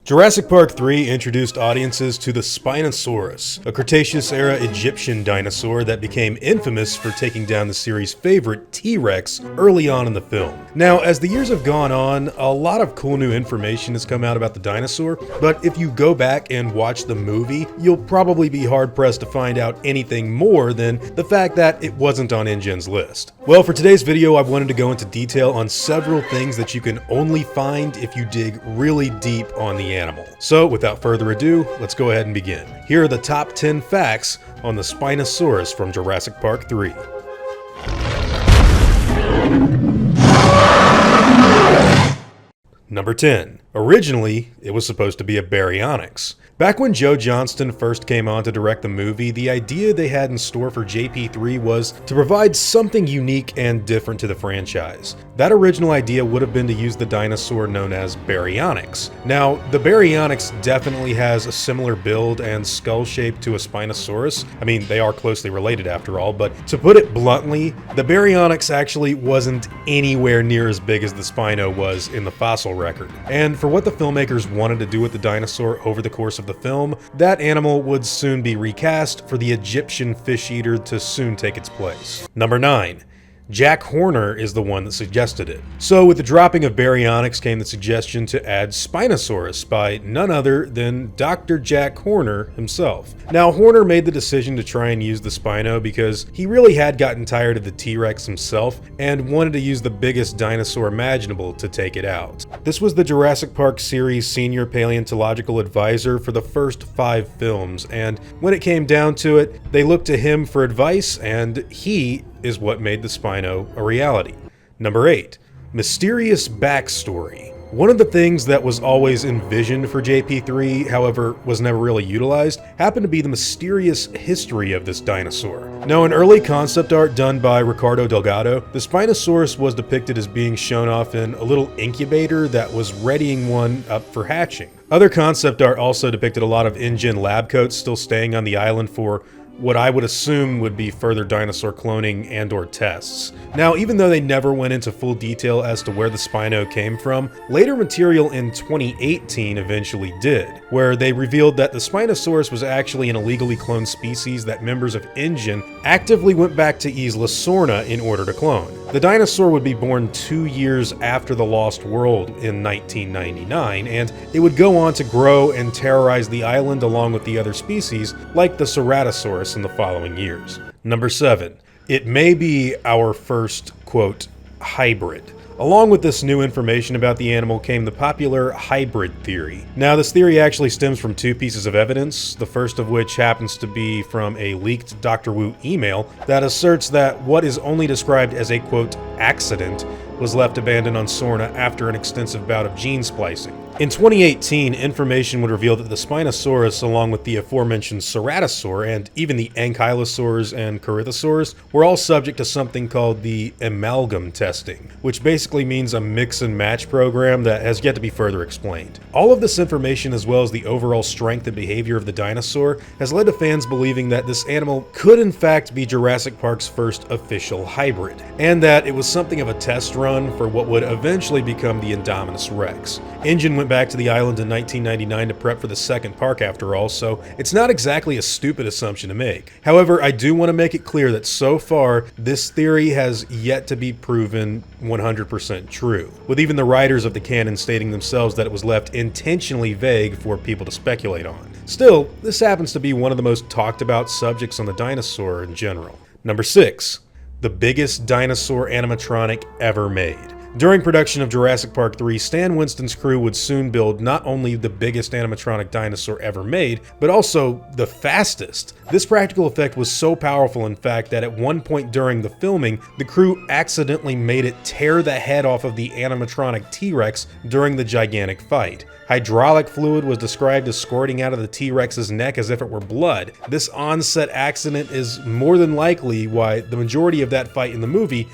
Jurassic Park 3 introduced audiences to the Spinosaurus, a Cretaceous-era Egyptian dinosaur that became infamous for taking down the series' favorite T.rex early on in the film. Now, as the years have gone on, a lot of cool new information has come out about the dinosaur, but if you go back and watch the movie, you'll probably be hard-pressed to find out anything more than the fact that it wasn't on InGen's list. Well, for today's video, I wanted to go into detail on several things that you can only find if you dig really deep on the animal. So without further ado, let's go ahead and begin. Here are the top 10 facts on the Spinosaurus from Jurassic Park 3. Number 10. Originally, it was supposed to be a baryonyx. Back when Joe Johnston first came on to direct the movie, the idea they had in store for JP3 was to provide something unique and different to the franchise. That original idea would have been to use the dinosaur known as baryonyx. Now, the baryonyx definitely has a similar build and skull shape to a Spinosaurus. I mean, they are closely related after all, but to put it bluntly, the baryonyx actually wasn't anywhere near as big as the Spino was in the fossil record. And for what the filmmakers wanted to do with the dinosaur over the course of the film, that animal would soon be recast for the Egyptian fish eater to soon take its place. Number 9. Jack Horner is the one that suggested it. So with the dropping of baryonyx came the suggestion to add Spinosaurus by none other than Dr. Jack Horner himself. Now Horner made the decision to try and use the Spino because he really had gotten tired of the T-rex himself and wanted to use the biggest dinosaur imaginable to take it out. This was the Jurassic Park series senior paleontological advisor for the first 5 films, and when it came down to it, they looked to him for advice, and he is what made the Spino a reality. Number 8. Mysterious backstory. One of the things that was always envisioned for JP3, however, was never really utilized, happened to be the mysterious history of this dinosaur. Now, in early concept art done by Ricardo Delgado, the Spinosaurus was depicted as being shown off in a little incubator that was readying one up for hatching. Other concept art also depicted a lot of InGen lab coats still staying on the island for what I would assume would be further dinosaur cloning and/or tests. Now, even though they never went into full detail as to where the Spino came from, later material in 2018 eventually did, where they revealed that the Spinosaurus was actually an illegally cloned species that members of InGen actively went back to Isla Sorna in order to clone. The dinosaur would be born 2 years after the Lost World in 1999, and it would go on to grow and terrorize the island along with the other species, like the Ceratosaurus in the following years. Number 7. It may be our first, quote, hybrid. Along with this new information about the animal came the popular hybrid theory. Now, this theory actually stems from 2 pieces of evidence, the first of which happens to be from a leaked Dr. Wu email that asserts that what is only described as a, quote, accident was left abandoned on Sorna after an extensive bout of gene splicing. In 2018, information would reveal that the Spinosaurus, along with the aforementioned Ceratosaur and even the Ankylosaurs and Corythosaurs, were all subject to something called the amalgam testing, which basically means a mix and match program that has yet to be further explained. All of this information, as well as the overall strength and behavior of the dinosaur, has led to fans believing that this animal could in fact be Jurassic Park's first official hybrid, and that it was something of a test run for what would eventually become the Indominus Rex. InGen went back to the island in 1999 to prep for the second park after all, so it's not exactly a stupid assumption to make. However, I do want to make it clear that so far, this theory has yet to be proven 100% true, with even the writers of the canon stating themselves that it was left intentionally vague for people to speculate on. Still, this happens to be one of the most talked about subjects on the dinosaur in general. Number 6. The biggest dinosaur animatronic ever made. During production of Jurassic Park 3, Stan Winston's crew would soon build not only the biggest animatronic dinosaur ever made, but also the fastest. This practical effect was so powerful, in fact, that at one point during the filming, the crew accidentally made it tear the head off of the animatronic T-rex during the gigantic fight. Hydraulic fluid was described as squirting out of the T-rex's neck as if it were blood. This on-set accident is more than likely why the majority of that fight in the movie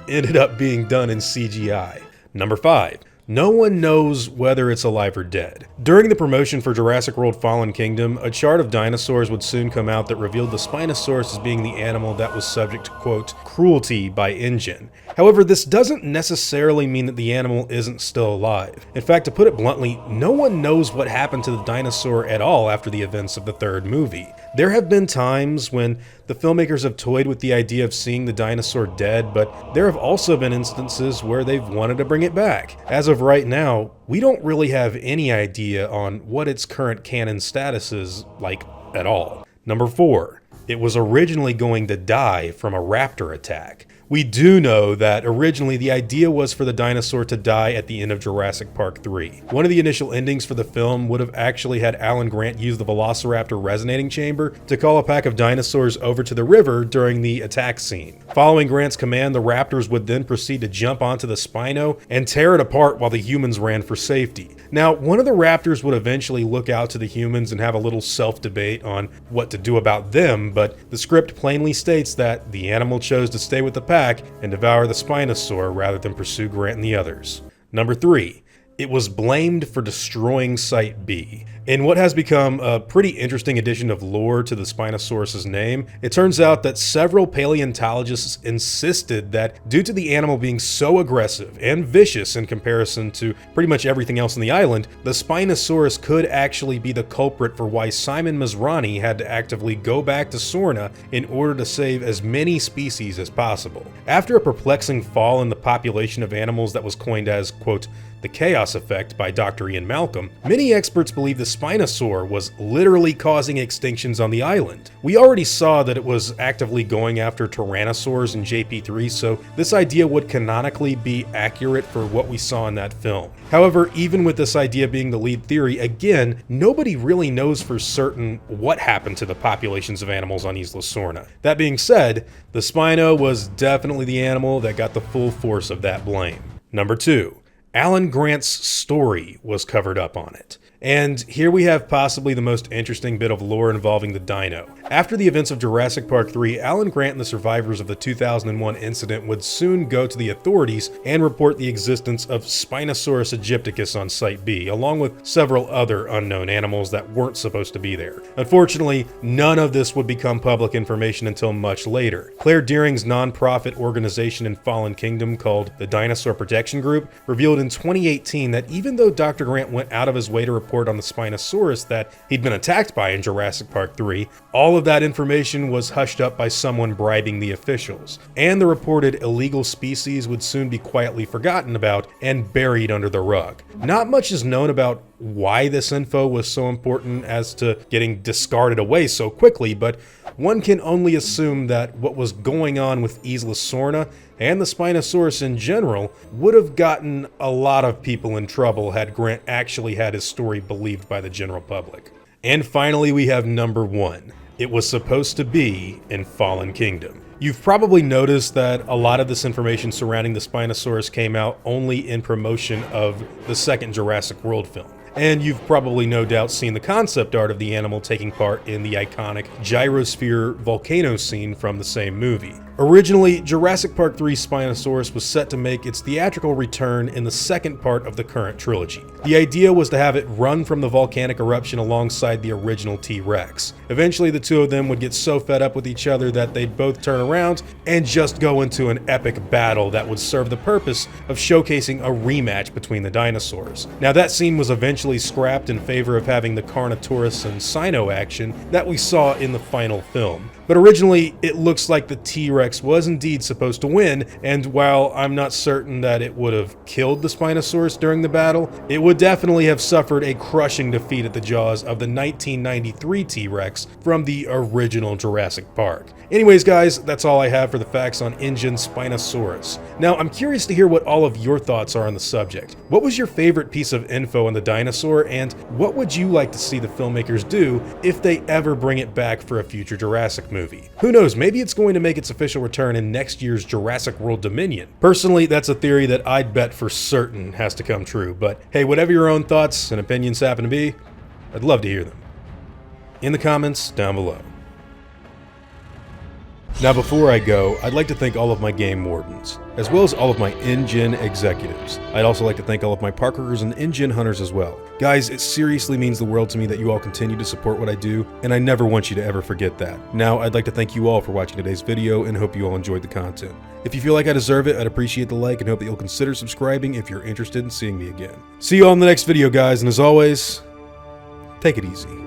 ended up being done in CGI. Number 5. no one knows whether it's alive or dead. During the promotion for Jurassic World Fallen Kingdom, a chart of dinosaurs would soon come out that revealed the Spinosaurus as being the animal that was subject to, quote, cruelty by InGen. However, this doesn't necessarily mean that the animal isn't still alive. In fact, to put it bluntly, no one knows what happened to the dinosaur at all after the events of the third movie. There have been times when the filmmakers have toyed with the idea of seeing the dinosaur dead, but there have also been instances where they've wanted to bring it back. As of right now, we don't really have any idea on what its current canon status is like at all. Number 4. It was originally going to die from a raptor attack. We do know that originally the idea was for the dinosaur to die at the end of Jurassic Park 3. One of the initial endings for the film would have actually had Alan Grant use the Velociraptor resonating chamber to call a pack of dinosaurs over to the river during the attack scene. Following Grant's command, the raptors would then proceed to jump onto the Spino and tear it apart while the humans ran for safety. Now, one of the raptors would eventually look out to the humans and have a little self-debate on what to do about them, but the script plainly states that the animal chose to stay with the pack and devour the Spinosaur rather than pursue Grant and the others. Number 3. It was blamed for destroying Site B. In what has become a pretty interesting addition of lore to the Spinosaurus' name, it turns out that several paleontologists insisted that due to the animal being so aggressive and vicious in comparison to pretty much everything else on the island, the Spinosaurus could actually be the culprit for why Simon Masrani had to actively go back to Sorna in order to save as many species as possible. After a perplexing fall in the population of animals that was coined as, quote, the chaos effect by Dr. Ian Malcolm, many experts believe the Spinosaur was literally causing extinctions on the island. We already saw that it was actively going after tyrannosaurs in JP3, so this idea would canonically be accurate for what we saw in that film. However, even with this idea being the lead theory, again, nobody really knows for certain what happened to the populations of animals on Isla Sorna. That being said, the Spino was definitely the animal that got the full force of that blame. Number 2. Alan Grant's story was covered up on it. And here we have possibly the most interesting bit of lore involving the dino. After the events of Jurassic Park 3, Alan Grant and the survivors of the 2001 incident would soon go to the authorities and report the existence of Spinosaurus aegypticus on Site B, along with several other unknown animals that weren't supposed to be there. Unfortunately, none of this would become public information until much later. Claire Dearing's nonprofit organization in Fallen Kingdom called the Dinosaur Protection Group revealed in 2018 that even though Dr. Grant went out of his way to report on the Spinosaurus that he'd been attacked by in Jurassic Park 3, all of that information was hushed up by someone bribing the officials, and the reported illegal species would soon be quietly forgotten about and buried under the rug. Not much is known about why this info was so important as to getting discarded away so quickly, but one can only assume that what was going on with Isla Sorna and the Spinosaurus in general would have gotten a lot of people in trouble had Grant actually had his story believed by the general public. And finally, we have number 1. It was supposed to be in Fallen Kingdom. You've probably noticed that a lot of this information surrounding the Spinosaurus came out only in promotion of the second Jurassic World film. And you've probably no doubt seen the concept art of the animal taking part in the iconic gyrosphere volcano scene from the same movie. Originally, Jurassic Park 3 Spinosaurus was set to make its theatrical return in the second part of the current trilogy. The idea was to have it run from the volcanic eruption alongside the original T.rex. Eventually, the two of them would get so fed up with each other that they'd both turn around and just go into an epic battle that would serve the purpose of showcasing a rematch between the dinosaurs. Now, that scene was eventually scrapped in favor of having the Carnotaurus and Sino action that we saw in the final film. But originally, it looks like the T.rex was indeed supposed to win, and while I'm not certain that it would have killed the Spinosaurus during the battle, it would definitely have suffered a crushing defeat at the jaws of the 1993 T.rex from the original Jurassic Park. Anyways, guys, that's all I have for the facts on InGen Spinosaurus. Now, I'm curious to hear what all of your thoughts are on the subject. What was your favorite piece of info on the dinosaur, and what would you like to see the filmmakers do if they ever bring it back for a future Jurassic movie? Who knows, maybe it's going to make its official return in next year's Jurassic World Dominion. Personally, that's a theory that I'd bet for certain has to come true, but hey, whatever your own thoughts and opinions happen to be, I'd love to hear them in the comments down below. Now before I go, I'd like to thank all of my game wardens, as well as all of my InGen executives. I'd also like to thank all of my park workers and InGen hunters as well. Guys, it seriously means the world to me that you all continue to support what I do, and I never want you to ever forget that. Now, I'd like to thank you all for watching today's video and hope you all enjoyed the content. If you feel like I deserve it, I'd appreciate the like and hope that you'll consider subscribing if you're interested in seeing me again. See you all in the next video, guys, and as always, take it easy.